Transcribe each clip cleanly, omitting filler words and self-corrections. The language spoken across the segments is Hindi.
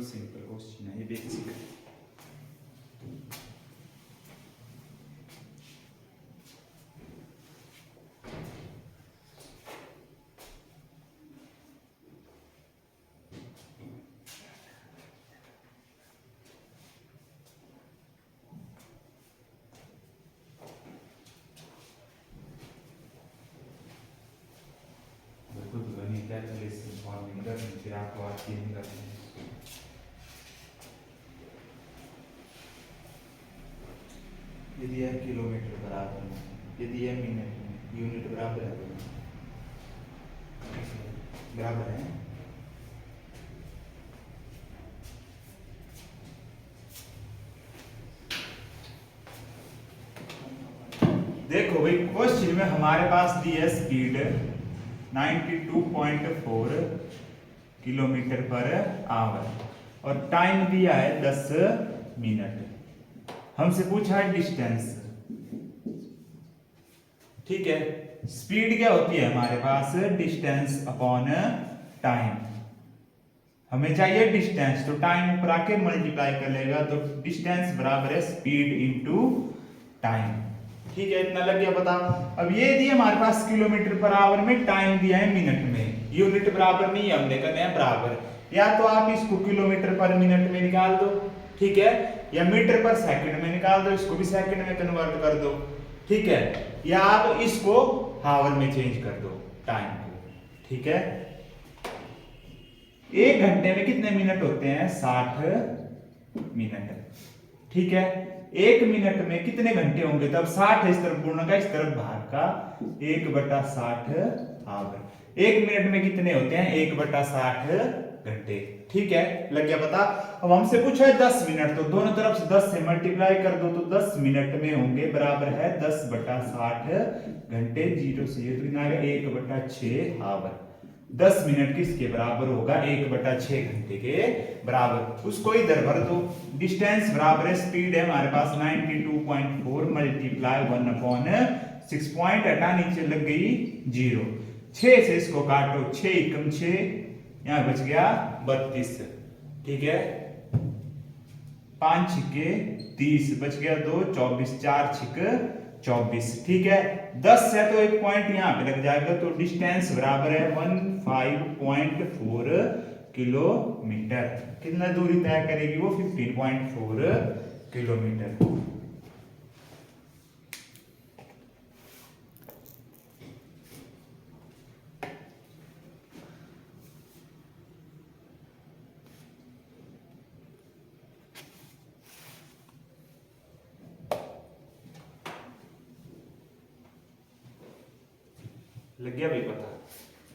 बिल्कुल सिंपल क्वेश्चन है ये, बेसिक है। कैलकुलेशन फॉर्मूला करनी फिर आपको आती नहीं करनी है। यदि यह किलोमीटर बराबर है, यदि यह मिनट में, यूनिट बराबर है, बराबर है। देखो भाई क्वेश्चन में हमारे पास दी है स्पीड 92.4 किलोमीटर पर आवर और टाइम दिया है 10 मिनट। हमसे पूछा है डिस्टेंस, ठीक है। स्पीड क्या होती है हमारे पास, डिस्टेंस अपॉन टाइम। हमें चाहिए डिस्टेंस, तो टाइम ऊपर आके मल्टीप्लाई कर लेगा, तो डिस्टेंस बराबर है स्पीड इनटू टाइम। ठीक है, इतना लग गया पता। अब ये दिया हमारे पास किलोमीटर पर आवर में, टाइम दिया है मिनट में। यूनिट बराबर नहीं है, हमने करना है बराबर। या तो आप इसको किलोमीटर पर मिनट में निकाल दो, ठीक है, या मीटर पर सेकंड में निकाल दो, इसको भी सेकंड में कन्वर्ट कर दो, ठीक है, या आप इसको हावर में चेंज कर दो टाइम को, ठीक है। एक घंटे में कितने मिनट होते हैं, 60 मिनट, ठीक है। एक मिनट में कितने घंटे होंगे, तब 60 इस तरफ गुणा का, इस तरफ भाग का, 1/60 आवर। एक मिनट में कितने होते हैं, 1/60 घंटे, ठीक है, लग गया पता। अब हमसे पूछा है 10 मिनट, तो दोनों तरफ से 10 से मल्टीप्लाई कर दो, तो 10 मिनट में होंगे बराबर है 10/60 घंटे। 0 से ये तो कितना आएगा, 1/6 आवर। 10 मिनट किसके बराबर होगा, 1/6 घंटे के बराबर। उसको इधर भर दो। डिस्टेंस बराबर है, स्पीड है हमारे पास 92.4 मल्टीप्लाई 1/6 पॉइंट हटा, नीचे लग गई 0। 6 से इसको काटो, 6 एकम 6, यहां बच गया 32, ठीक है। 5 छिके 30, बच गया 2, 24, 4 छिक 24, ठीक है। 10 से तो एक पॉइंट यहां पे लग जाएगा, तो डिस्टेंस बराबर है 15.4 किलोमीटर। कितना दूरी तय करेगी वो, 15.4 किलोमीटर। लग गया भाई पता।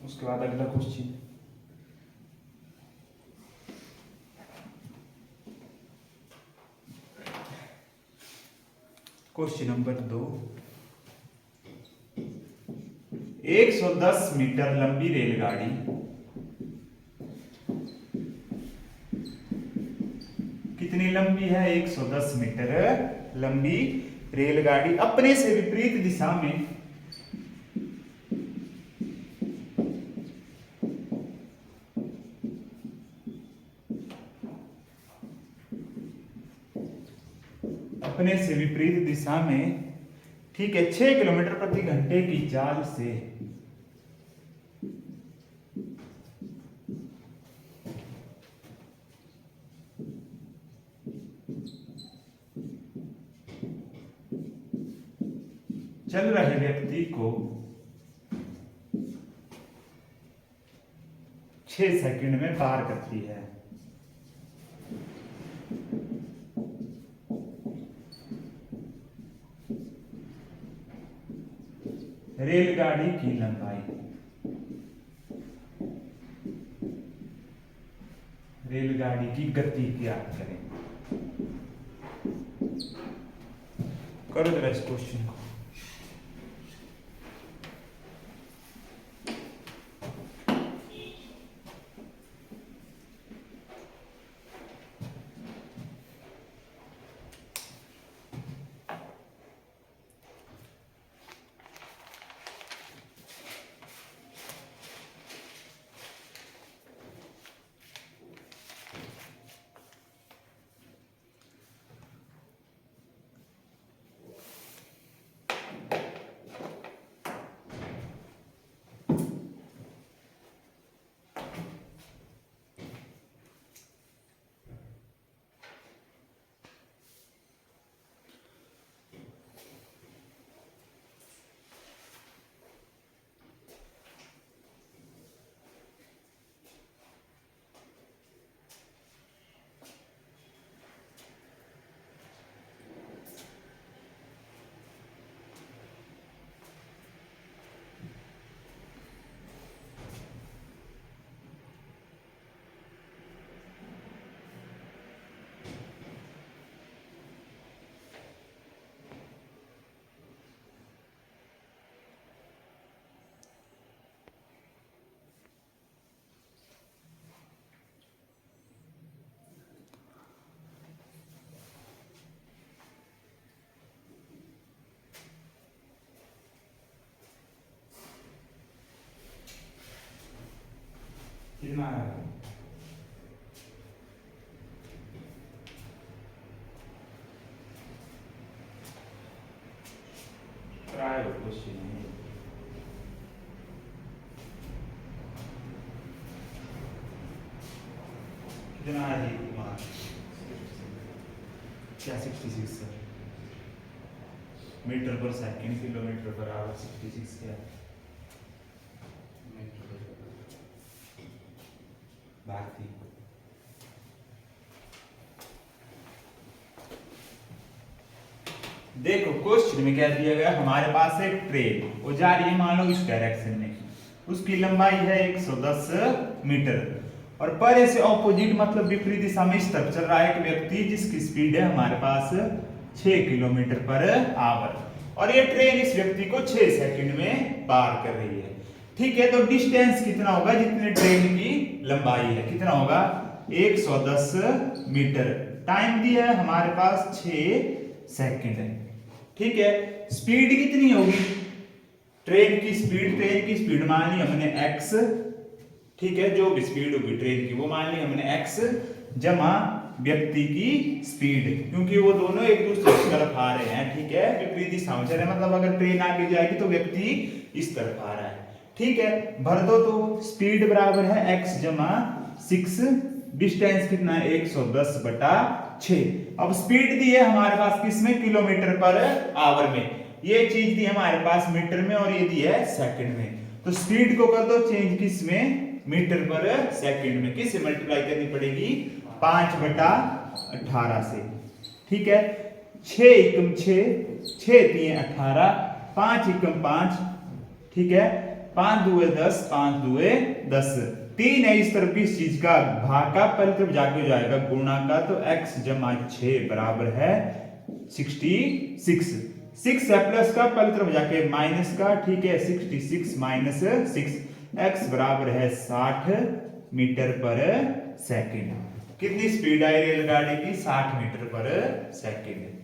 उसके बाद अगला क्वेश्चन, क्वेश्चन नंबर 2। 110 मीटर लंबी रेलगाड़ी कितनी लंबी है, 110 मीटर लंबी रेलगाड़ी अपने से विपरीत दिशा में अपने से विपरीत दिशा में, ठीक है, 6 किलोमीटर प्रति घंटे की चाल से चल रहे व्यक्ति को 6 सेकंड में पार करती है। रेलगाड़ी की लंबाई, रेलगाड़ी की गति ज्ञात करें। करो जरा इस क्वेश्चन को। कितना है? ट्राई क्वेश्चन कितना है जी तुम्हारा? क्या 66 सर? मीटर पर सेकंड किलोमीटर पर आवर 66 क्या भारती? देखो क्वेश्चन में क्या दिया गया, हमारे पास एक ट्रेन वो जा रही है मान लो इस डायरेक्शन में, उसकी लंबाई है 110 मीटर और पर से ऑपोजिट मतलब विपरीत दिशा में इस तरफ चल रहा है एक व्यक्ति जिसकी स्पीड है हमारे पास 6 किलोमीटर पर आवर और ये ट्रेन इस व्यक्ति को 6 सेकंड में पार कर रही है। ठीक है, तो डिस्टेंस कितना होगा जितने ट्रेन की लंबाई है, कितना होगा? 110 मीटर। टाइम दिया है हमारे पास 6 सेकंड है। ठीक है, स्पीड कितनी होगी? ट्रेन की स्पीड मान ली हमने x, ठीक है, जो भी स्पीड होगी ट्रेन की वो मान ली हमने x जमा व्यक्ति की स्पीड, क्योंकि वो दोनों एक दूसरे की तरफ आ रहे हैं। ठीक है, विपरीत दिशा में चल रहे हैं, मतलब अगर ट्रेन आगे जाएगी तो व्यक्ति इस तरफ आ रहा है। ठीक है, भर दो तो स्पीड बराबर है x जमा 6, डिस्टेंस कितना है? 110 बटा 6। अब स्पीड दी है हमारे पास किसमें? किलोमीटर पर आवर में। ये चीज दी हमारे पास मीटर में और ये दी है सेकंड में। तो स्पीड को कर दो चेंज किसमें? मीटर पर सेकंड में। किससे मल्टीप्लाई करनी पड़ेगी? 5 बटा 18 से। ठीक है, 6 एकम 6, 6 3 18, 5 एकम 5, ठीक है, 5 दूए 10, 5 दूए 10, 3 है इस तरफ इस चीज का भाग का पहले तरफ जाके हो जाएगा गुणा का, तो x जमा 6 बराबर है 66। 6 है प्लस का पहले तरफ जाके माइनस का, ठीक है, 66 माइनस 6, x बराबर है 60 मीटर पर सेकंड। कितनी स्पीड आई रेलगाड़ी की? 60 मीटर पर सेकंड।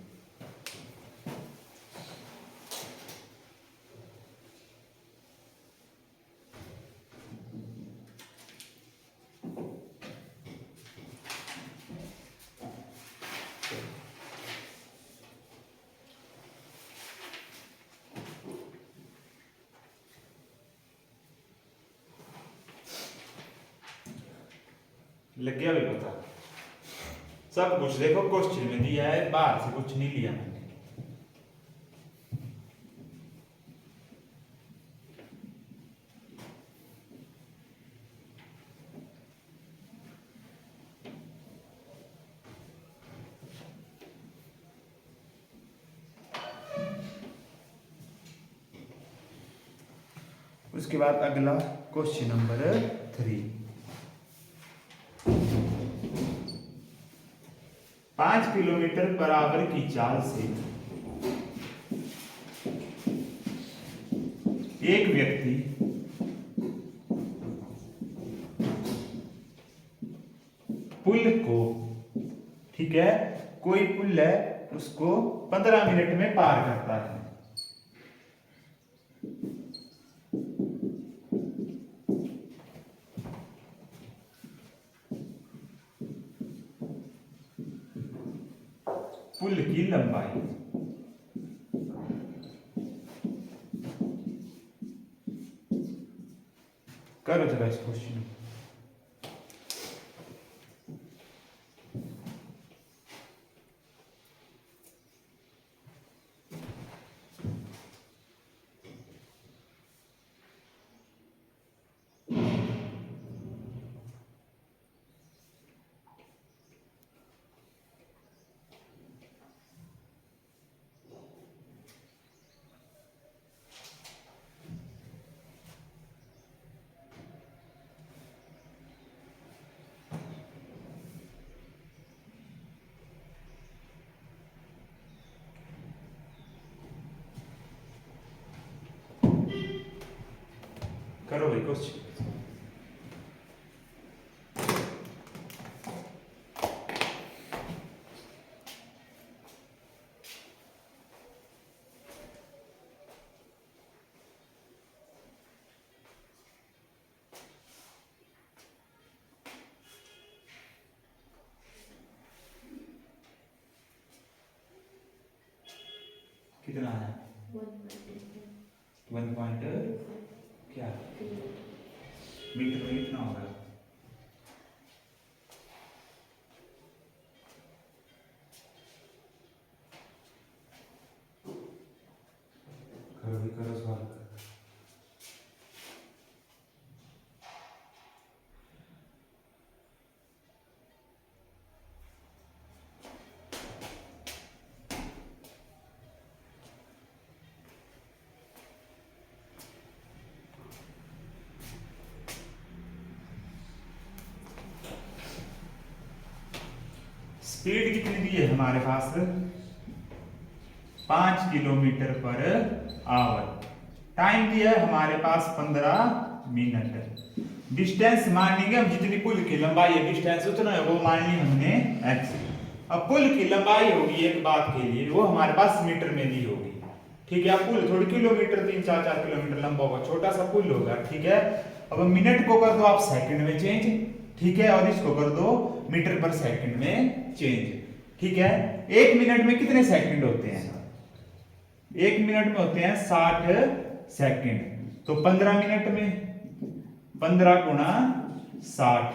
लग गया भाई पता? सब कुछ देखो क्वेश्चन में दिया है, बाहर से कुछ नहीं लिया मैंने। उसके बाद अगला question number 3। 5 kilometre per hour की चाल से एक व्यक्ति पुल को, ठीक है, कोई पुल है उसको 15 मिनट में पार करता है। पुल की लंबाई करो जरा इस क्वेश्चन। करो भाई क्वेश्चन। कितना है 1 पॉइंट क्या मीटर में कितना होगा? करो सवाल। स्पीड कितनी दी है हमारे पास? 5 किलोमीटर पर आवर। टाइम दिया है हमारे पास 15 मिनट। डिस्टेंस मान लेंगे हम, जितनी पुल की लंबाई है डिस्टेंस उतना है वो मान ली हमने x। अब पुल की लंबाई होगी एक बात के लिए, वो हमारे पास मीटर में दी होगी, ठीक है। पुल थोड़ी किलोमीटर 3-4 किलोमीटर लंबा होगा, छोटा सा पुल होगा, ठीक है। अब मिनट को कर दो आप सेकंड में चेंज, ठीक है, और इसको कर दो मीटर पर सेकंड में चेंज, ठीक है। 1 मिनट में कितने सेकंड होते हैं? 1 मिनट में होते हैं 60 सेकंड। तो 15 मिनट में 15 गुणा 60,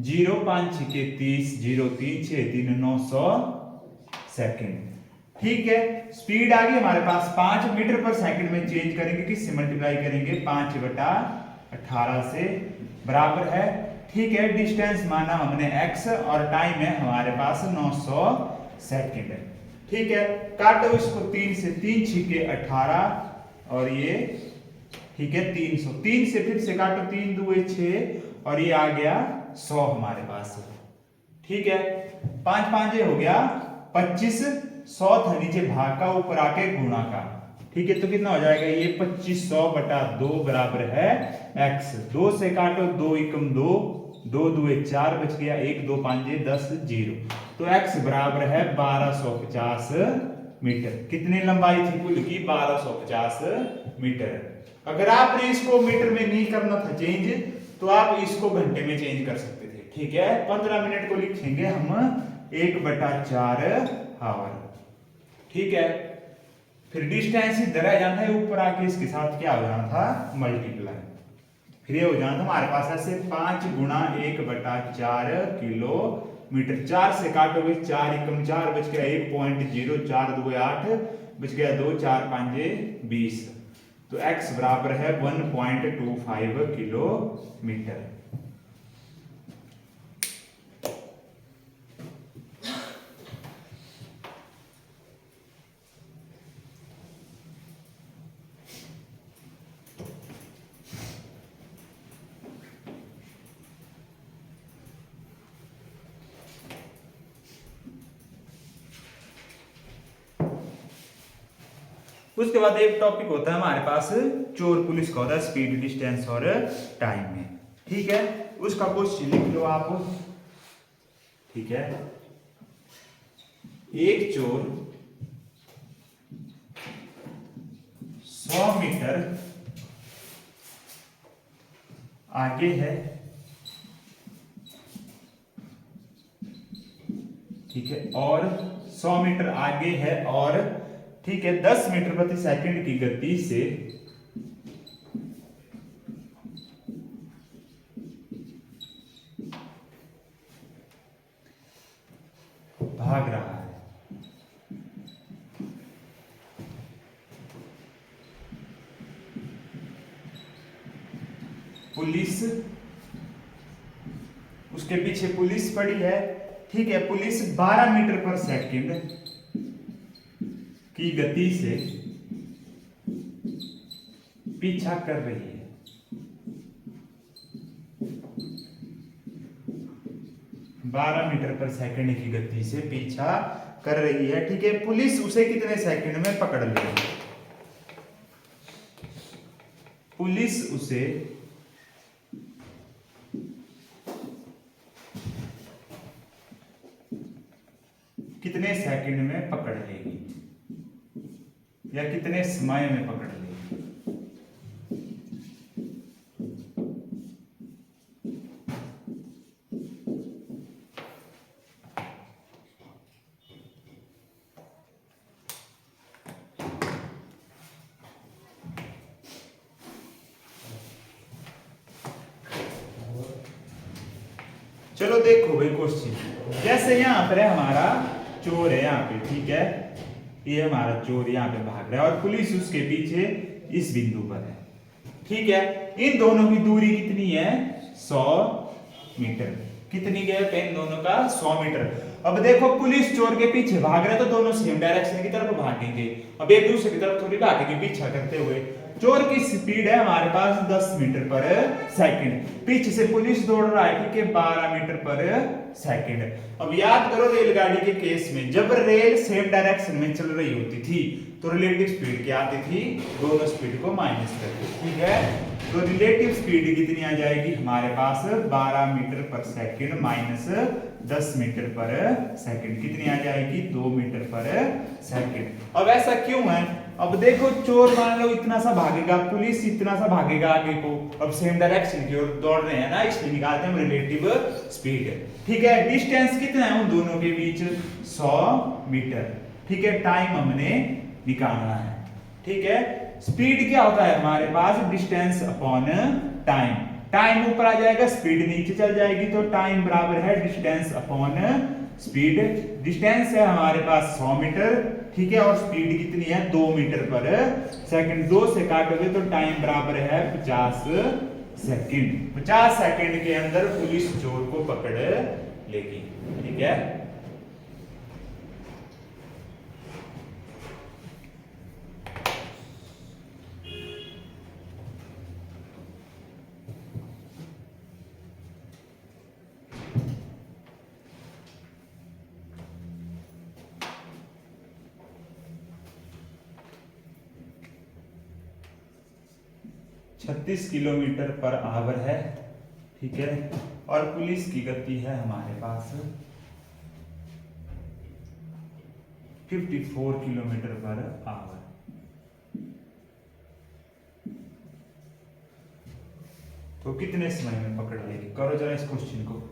0 5 6 30, 0 3 6 3 900 सेकंड, ठीक है। स्पीड आ गई हमारे पास 5 मीटर पर सेकंड में चेंज करेंगे, किससे मल्टीप्लाई करेंगे? 5/18 से बराबर है, ठीक है। डिस्टेंस माना हमने x और टाइम है हमारे पास 900 सेकंड, ठीक है। काटो इसको 3 से, 3 छिके 18 और ये, ठीक है, 300। 3 से फिर से काटो, 3 दूए 6 और ये आ गया 100 हमारे पास, ठीक है। 5 5 हो गया 25, 100 था नीचे भाग का, ऊपर आके गुणा का, ठीक है। तो कितना हो जाएगा ये? 2500/2 बराबर है x। 2 से काटो, 2 एकम 2, 2 दूए 4 बच गया, 1 2 5 10 0। तो x बराबर है 1250 मीटर। कितनी लंबाई थी पुल की? 1250 मीटर। अगर आपने इसको मीटर में नहीं करना था चेंज, तो आप इसको घंटे में चेंज कर सकते थे, ठीक है। 15 मिनट को लिखेंगे हम 1/4 आवर, ठीक है। फिर डिस्टेंस इधर आ जाता है, ऊपर आके इसके साथ क्या हो जाना था? मल्टीप्लाई। फिर ये हो जाना था हमारे पास ऐसे 5 गुणा 1/4 किलोमीटर। 4 से काटोगे, 4 एकम 4 बच गया 1.0, 4 दूए 8 बच गया 2, 4 5 20। तो x बराबर है 1.25 किलोमीटर। उसके बाद एक टॉपिक होता है हमारे पास चोर पुलिस का, होता है स्पीड, डिस्टेंस और टाइम में, ठीक है। उसका क्वेश्चन लिख लो आप, ठीक है। एक चोर 100 मीटर आगे है, ठीक है, और 100 मीटर आगे है और, ठीक है, 10 मीटर प्रति सेकंड की गति से भाग रहा है। पुलिस, उसके पीछे पुलिस पड़ी है, ठीक है। पुलिस 12 मीटर पर सेकंड की गति से पीछा कर रही है। 12 मीटर पर सेकंड की गति से पीछा कर रही है, ठीक है। पुलिस उसे कितने सेकंड में पकड़ लेगी? पुलिस उसे कितने सेकंड में पकड़ लेगी या कितने समय में पकड़ लेगी? चलो देखो भाई क्वेश्चन, जैसे यहाँ पर है हमारा चोर है यहाँ पे, ठीक है, ये हमारा चोर यहाँ पे भाग रहा है और पुलिस उसके पीछे इस बिंदु पर है, ठीक है। इन दोनों की दूरी कितनी है? 100 मीटर। कितनी गैप है इन दोनों का? 100 मीटर। अब देखो पुलिस चोर के पीछे भाग रहा है तो दोनों सेम डायरेक्शन की तरफ भागेंगे, अब एक दूसरे की तरफ थोड़ी भागेंगे पीछा करते हुए। चोर की स्पीड है हमारे पास 10 मीटर पर सेकंड, पीछे से पुलिस दौड़ रहा है, ठीक है, 12 मीटर पर सेकंड। अब याद करो रेलगाड़ी के केस में जब रेल सेम डायरेक्शन में चल रही होती थी तो रिलेटिव स्पीड क्या आती थी? दोनों स्पीड को माइनस करके, ठीक है। तो रिलेटिव स्पीड कितनी आ जाएगी हमारे पास? 12 मीटर पर सेकंड माइनस 10 मीटर पर सेकंड, कितनी आ जाएगी? 2 मीटर पर सेकंड। अब ऐसा क्यों है? अब देखो चोर मान लो इतना सा भागेगा, पुलिस इतना सा भागेगा आगे को, अब सेम डायरेक्शन की ओर दौड़ रहे हैं ना, इसलिए निकालते हैं हम रिलेटिव स्पीड, ठीक है। डिस्टेंस कितना है उन दोनों के बीच? 100 मीटर, ठीक है। टाइम हमने निकालना है, ठीक है। स्पीड क्या होता है हमारे पास? Distance upon time. टाइम ऊपर आ जाएगा, स्पीड नीचे चल जाएगी, तो टाइम बराबर है डिस्टेंस अपॉन स्पीड। डिस्टेंस है हमारे पास 100 मीटर, ठीक है, और स्पीड कितनी है? 2 मीटर पर सेकंड। 2 से काटोगे तो टाइम बराबर है 50 सेकंड। 50 सेकंड के अंदर पुलिस चोर को पकड़ लेगी, ठीक है। 36 किलोमीटर पर आवर है, ठीक है, और पुलिस की गति है हमारे पास 54 किलोमीटर पर आवर। तो कितने समय में पकड़ लेगी? करो जरा इस क्वेश्चन को।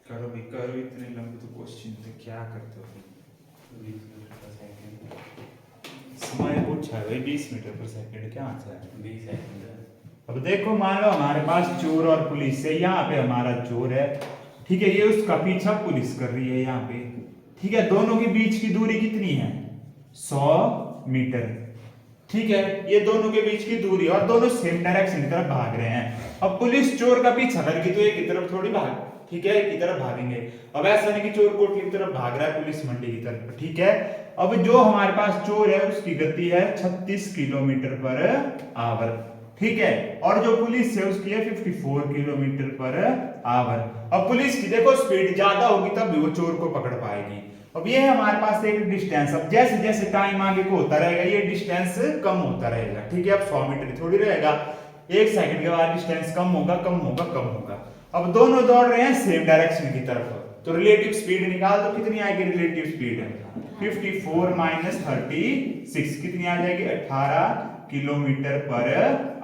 करो भी करो, इतने लंबे तो क्वेश्चन थे, क्या करते हो? 20 मीटर पर सेकंड समय पूछा है भाई, 20 मीटर पर सेकंड क्या आंसर है? 20 सेकंड। अब देखो मान लो हमारे पास चोर और पुलिस है, यहाँ पे हमारा चोर है, ठीक है, ये उसका पीछा पुलिस कर रही है यहाँ पे, ठीक है। दोनों के बीच की दूरी कितनी है? 100 मीटर, ठीक है। ये दोनों के बीच की दूरी, और दोनों सेम डायरेक्शन की तरफ भाग रहे हैं। अब पुलिस चोर का पीछा करके तो एक की तरफ थोड़ी भाग, ठीक है, एक की तरफ भागेंगे। अब ऐसा नहीं कि चोर कोर्ट की तरफ भाग रहा है, पुलिस मंडी की तरफ, ठीक है। अब जो हमारे पास चोर है उसकी गति है 36 किलोमीटर पर आवर, ठीक है, और जो पुलिस है उसकी है 54 किलोमीटर पर आवर। अब पुलिस की देखो स्पीड ज्यादा होगी तब भी वो चोर को पकड़ पाएगी। अब ये है हमारे पास एक डिस्टेंस, अब जैसे जैसे टाइम आगे को होता रहेगा ये डिस्टेंस कम होता रहेगा, ठीक है। अब 100 मीटर थोड़ी रहेगा, 1 सेकंड के बाद डिस्टेंस कम होगा कम होगा कम होगा। अब दोनों दौड़ रहे हैं सेम डायरेक्शन की तरफ, तो रिलेटिव स्पीड निकाल दो, कितनी आएगी रिलेटिव स्पीड? 54 माइनस 36 कितनी आ जाएगी? 18 किलोमीटर पर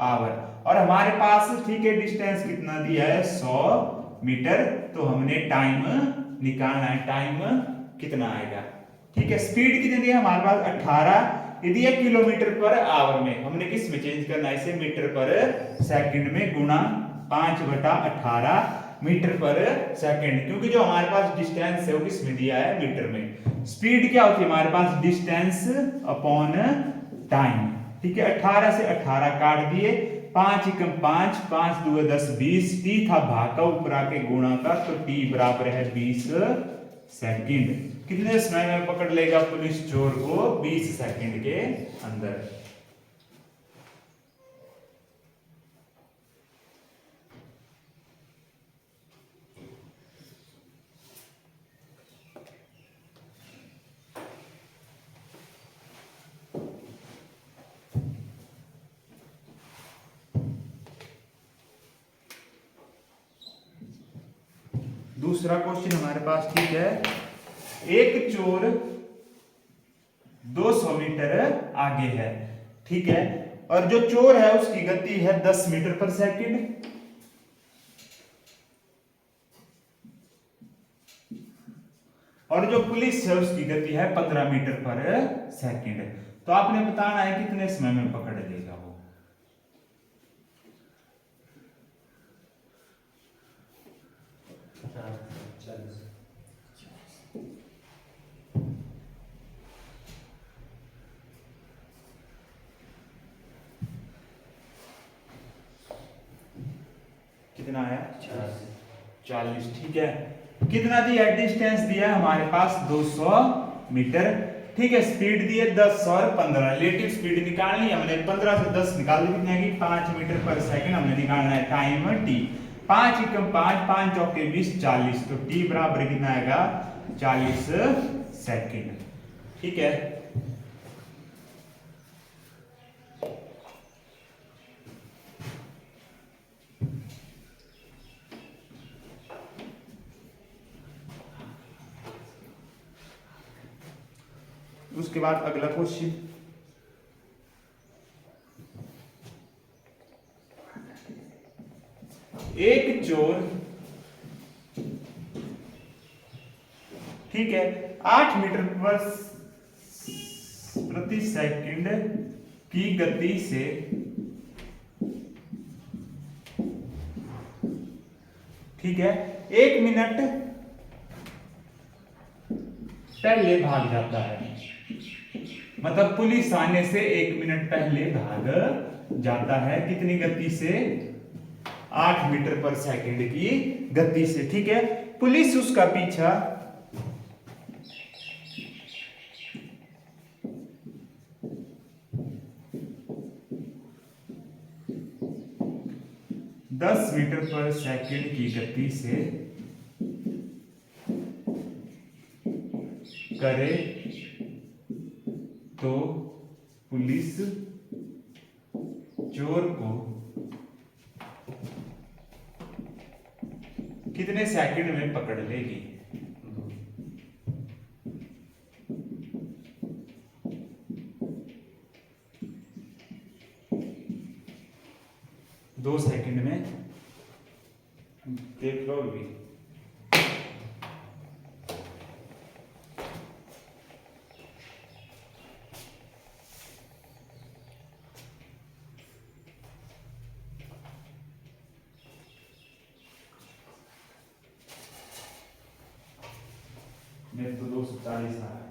आवर। और हमारे पास, ठीक है, डिस्टेंस कितना दिया है? 100 मीटर। तो हमने टाइम निकालना है, टाइम कितना आएगा, ठीक है। स्पीड कितनी है हमारे पास? 18, यदि है किलोमीटर पर आवर में, हमने किस में चेंज करना है इसे? मीटर पर सेकंड में, गुणा 5/18। मीटर पर सेकंड, क्योंकि जो हमारे पास डिस्टेंस है वो किसमें दिया है, मीटर में। स्पीड क्या होती है हमारे पास, डिस्टेंस अपॉन टाइम। ठीक है, 18 से 18 काट दिए, 5 एकम 5, 5 दूए 10 20, टी था भाग का ऊपर आके गुणा का, तो टी बराबर है 20 सेकंड। कितने समय में पकड़ लेगा पुलिस चोर को, 20 सेकंड के अंदर। दूसरा क्वेश्चन हमारे पास, ठीक है, एक चोर 200 मीटर आगे है, ठीक है, और जो चोर है उसकी गति है 10 मीटर पर सेकंड, और जो पुलिस है उसकी गति है 15 मीटर पर सेकंड। तो आपने बताना है कितने समय में पकड़ लेगा वो। कितना आया, 40। ठीक है, कितना दिया, डिस्टेंस दिया हमारे पास 200 मीटर। ठीक है, स्पीड दी है 10 और 15, रिलेटिव स्पीड निकालनी है हमने, 15 से 10 निकाल दी, कितनी आएगी 5 मीटर पर सेकंड हमने निकालना है। टाइम टी, 5 एकम 5, 5 चौके 20, 40, तो टी बराबर कितना आएगा 40 सेकंड। ठीक है, उसके बाद अगला क्वेश्चन, एक चोर, ठीक है, 8 मीटर पर प्रति सेकंड की गति से ठीक है 1 मिनट पहले भाग जाता है, मतलब पुलिस आने से 1 मिनट पहले भाग जाता है, कितनी गति से, 8 मीटर पर सेकंड की गति से। ठीक है, पुलिस उसका पीछा 10 मीटर पर सेकंड की गति से करे तो पुलिस चोर को कितने सेकंड में पकड़ लेगी। 2 सेकंड में, देख लो अभी। मेरे तो 240 आ रहा है।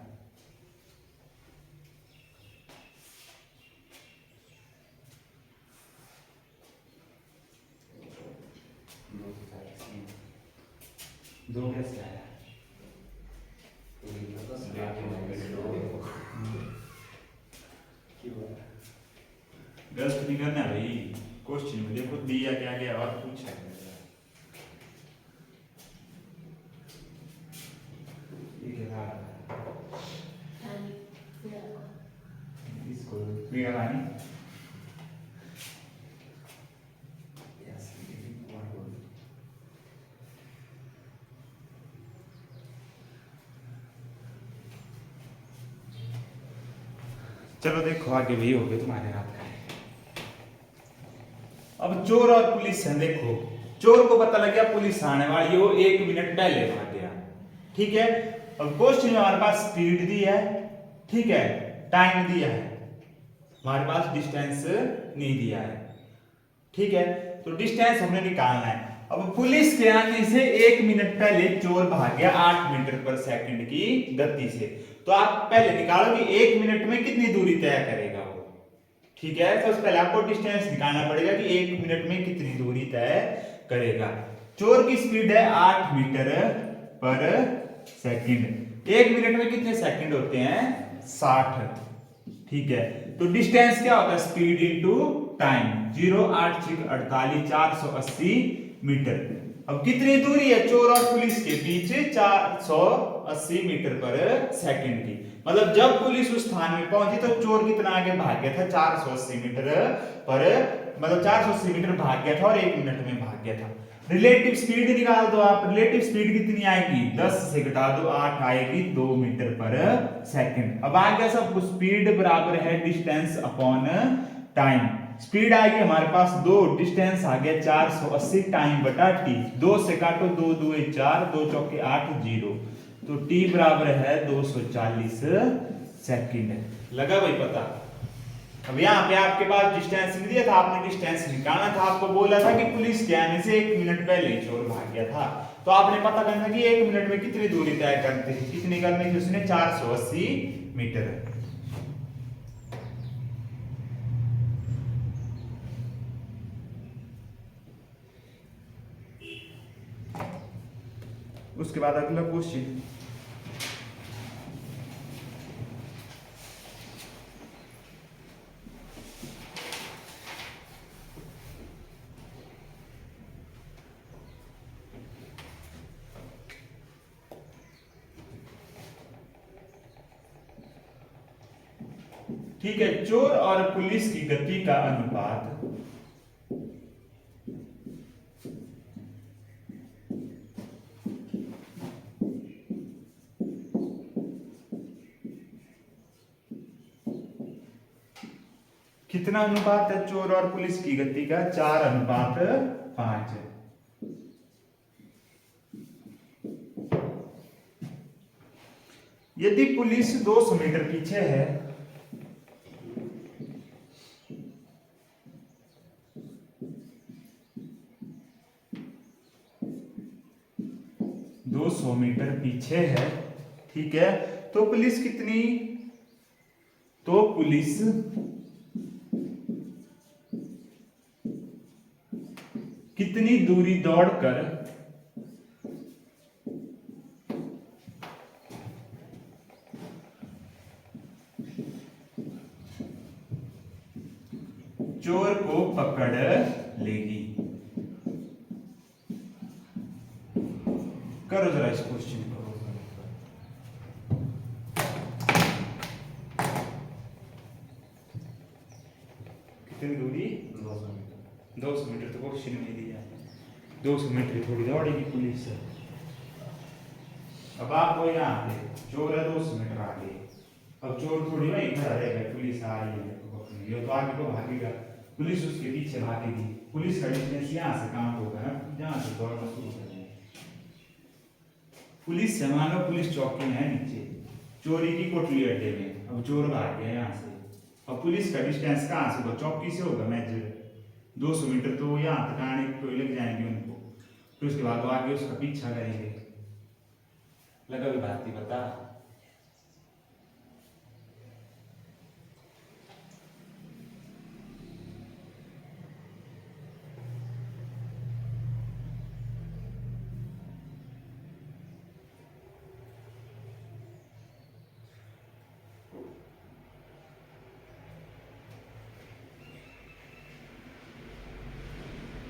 दो कैसे आया, गलत नहीं करना भाई, क्वेश्चन में देखो दिया क्या गया और पूछा गया। इसको पीड़ा पानी चलो देखो आगे भी हो गए तुम्हारे हाथ का। अब चोर और पुलिस है, देखो चोर को पता लग गया पुलिस आने वाली है, वो 1 मिनट पहले भाग गया। ठीक है, और क्वेश्चन में हमारे पास स्पीड दी है, ठीक है, टाइम दिया है, हमारे पास डिस्टेंस नहीं दिया है। ठीक है, तो डिस्टेंस हमने निकालना है। अब पुलिस के आने से 1 मिनट पहले चोर भाग गया 8 मीटर पर सेकंड की गति से। तो आप पहले निकालो कि 1 मिनट में कितनी दूरी तय करेगा वो। ठीक है, सबसे पहले आपको डिस्टेंस निकालना पड़ेगा कि 1 मिनट में कितनी दूरी तय करेगा। चोर की स्पीड है 8 मीटर पर सेकंड। 1 मिनट में कितने सेकंड होते हैं? 60। ठीक है, तो डिस्टेंस क्या होता है? Speed into time. 0 8 6 48 480 मीटर। अब कितनी दूरी है चोर और पुलिस के बीच? 480 मीटर पर सेकंड की। मतलब जब पुलिस उस स्थान में पहुंची तो चोर कितना आगे भाग गया था? 480 मीटर पर, मतलब 480 मीटर भाग गया था और 1 मिनट में भाग गया था। रिलेटिव स्पीड निकाल दो आप। रिलेटिव स्पीड कितनी आएगी? 10 से घटा दो 8 आएगी 2 मीटर पर सेकंड। अब आ गया सब कुछ। स्पीड बराबर है डिस्टेंस अपॉन टाइम। स्पीड आ गई हमारे पास 2, डिस्टेंस आ गया 480 टाइम बटा टी। 2 से काटो 2 2 4, 2 चौके 8 0, तो टी बराबर है 240 सेकंड। लगा भाई पता? अब यहाँ पे आपके पास डिस्टेंस नहीं दिया था, आपने डिस्टेंस निकालना था। आपको बोला था कि पुलिस के आने से 1 मिनट पहले ही चोर भाग गया था, तो आपने पता करना कि 1 मिनट में कितनी दूरी तय करते हैं। कितनी करनी थी उसने? 480 मीटर। उसके बाद अगला क्वेश्चन। ठीक है, चोर और पुलिस की गति का अनुपात कितना अनुपात है चोर और पुलिस की गति का? 4:5। यदि पुलिस 200 मीटर पीछे है, मीटर पीछे है, ठीक है, तो पुलिस कितनी? तो पुलिस कितनी दूरी दौड़कर चोर को पकड़ लेगी? करो जरा इस क्वेश्चन को। कितनी दूरी? 200 मीटर। 200 मीटर तो क्वेश्चन में दिया है। 200 मीटर थोड़ी दौड़ेगी पुलिस। अब आप वो यहाँ पे चोर है 200 मीटर आगे। अब चोर थोड़ी वहीं खड़ा रहेगा, पुलिस आ रही है ये तो आगे को भागेगा, पुलिस उसके पीछे भागेगी। पुलिस का डिस्टेंस यहाँ से कहाँ होगा? जहाँ से दौड़ना शुरू कर देंगे। पुलिस से मान लो पुलिस चौकी में है नीचे, चोरी की कोठरी अड्डे में। अब चोर भाग गया यहाँ से, अब पुलिस का डिस्टेंस कहाँ से होगा? चौकी से होगा मेजर। 200 मीटर तो यहाँ तक आने को लग जाएंगे उनको, फिर उसके बाद वो आगे उसका पीछा करेंगे। लगा भी बात ही बता।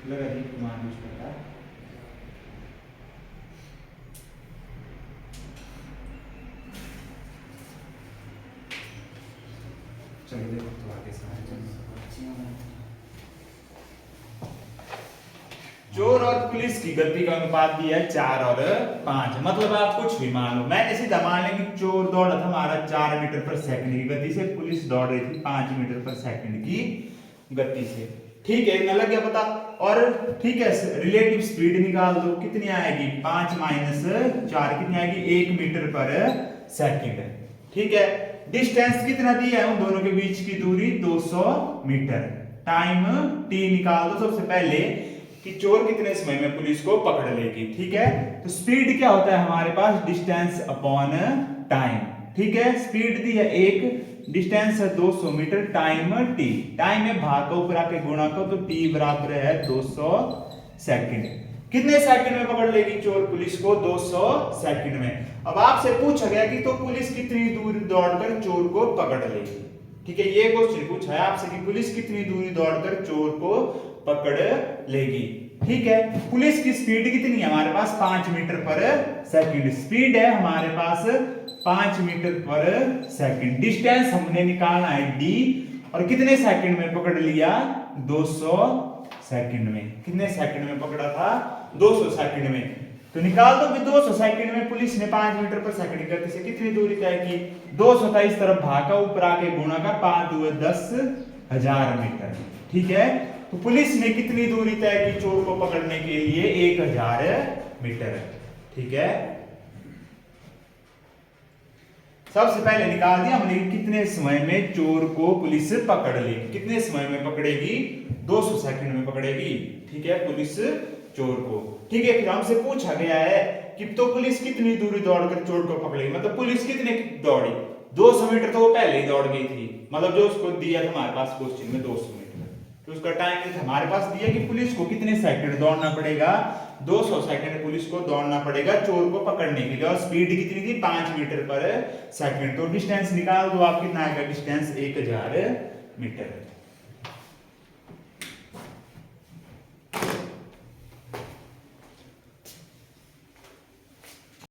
लगा जी कुमार यूज करता है। चलिए देखो तो आगे चोर और पुलिस की गति का अनुपात दिया है 4 और 5। मतलब आप कुछ भी मान लो, मैंने सीधा मान लिया कि चोर दौड़ा था हमारा 4 मीटर पर सेकंड की गति से, पुलिस दौड़ रही थी 5 मीटर पर सेकंड की गति से। ठीक है, इतना लग गया पता। और ठीक है, रिलेटिव स्पीड निकाल दो। कितनी आएगी? 5 माइनस 4 कितनी आएगी? 1 मीटर पर सेकंड। ठीक है, डिस्टेंस कितना दिया है उन दोनों के बीच की दूरी? 200 मीटर। टाइम टी निकाल दो सबसे पहले कि चोर कितने समय में पुलिस को पकड़ लेगी। ठीक है, तो स्पीड क्या होता है हमारे पास, डिस्टेंस अपॉन टाइम। ठीक है, स्पीड दी है 1, डिस्टेंस है 200 मीटर, टाइम t, टाइम है भाग का ऊपर आके गुणा को, तो t बराबर है 200 सेकंड। कितने सेकंड में पकड़ लेगी चोर पुलिस को, 200 सेकंड में। अब आपसे पूछा गया कि तो पुलिस कितनी दूर दौड़कर चोर को पकड़ लेगी। ठीक है, ये क्वेश्चन पूछा है आपसे कि पुलिस कितनी दूरी दौड़कर चोर को पकड़ लेगी। ठीक है, पुलिस की स्पीड कितनी है हमारे पास, 5 मीटर पर सेकंड स्पीड है हमारे पास, 5 मीटर पर सेकंड। डिस्टेंस हमने निकालना है d, और कितने सेकंड में पकड़ लिया, 200 सेकंड में। कितने सेकंड में पकड़ा था, 200 सेकंड में। तो निकाल दो कि 200 सेकंड में पुलिस ने 5 मीटर पर सेकंड की गति से कितनी दूरी तय की, 200 था, इस तरफ भागा ऊपर आके गुणा का, 5 दूए 10,000 मीटर। ठीक है, तो पुलिस ने कितनी दूरी तय की चोर को पकड़ने के लिए, 1000 मीटर। ठीक है, सबसे पहले निकाल दिया हमने कितने समय में चोर को पुलिस पकड़ लेगी। कितने समय में पकड़ेगी, 200 सेकंड में पकड़ेगी। ठीक है, पुलिस चोर को। ठीक है, फिर हमसे पूछा गया है कि तो पुलिस कितनी दूरी दौड़कर चोर को पकड़ेगी, मतलब पुलिस कितने दौड़ी, 200 मीटर तो वो पहले ही दौड़ गई थी, मतलब जो उसको दिया था हमारे पास क्वेश्चन में 200 मीटर, तो उसका टाइम हमारे पास दिया कि पुलिस को कितने सेकंड दौड़ना पड़ेगा, 200 सेकंड पुलिस को दौड़ना पड़ेगा चोर को पकड़ने के लिए, और स्पीड कितनी थी, 5 मीटर पर सेकंड। तो डिस्टेंस निकाल दो आप, कितना आएगा डिस्टेंस, 1000 मीटर।